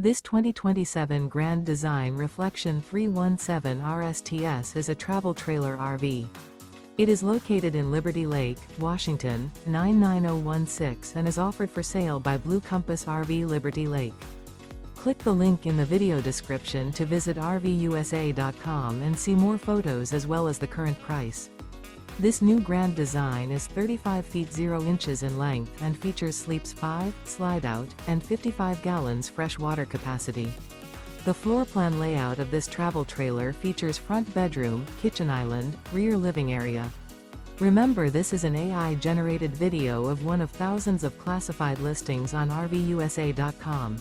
This 2027 Grand Design Reflection 317 RSTS is a travel trailer RV. It is located in Liberty Lake, Washington, 99016 and is offered for sale by Blue Compass RV Liberty Lake. Click the link in the video description to visit RVUSA.com and see more photos as well as the current price. This new Grand Design is 35 feet 0 inches in length and features sleeps 5, slide-out, and 55 gallons fresh water capacity. The floor plan layout of this travel trailer features front bedroom, kitchen island, rear living area. Remember, this is an AI-generated video of one of thousands of classified listings on RVUSA.com.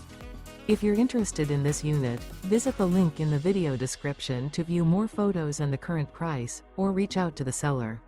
If you're interested in this unit, visit the link in the video description to view more photos and the current price, or reach out to the seller.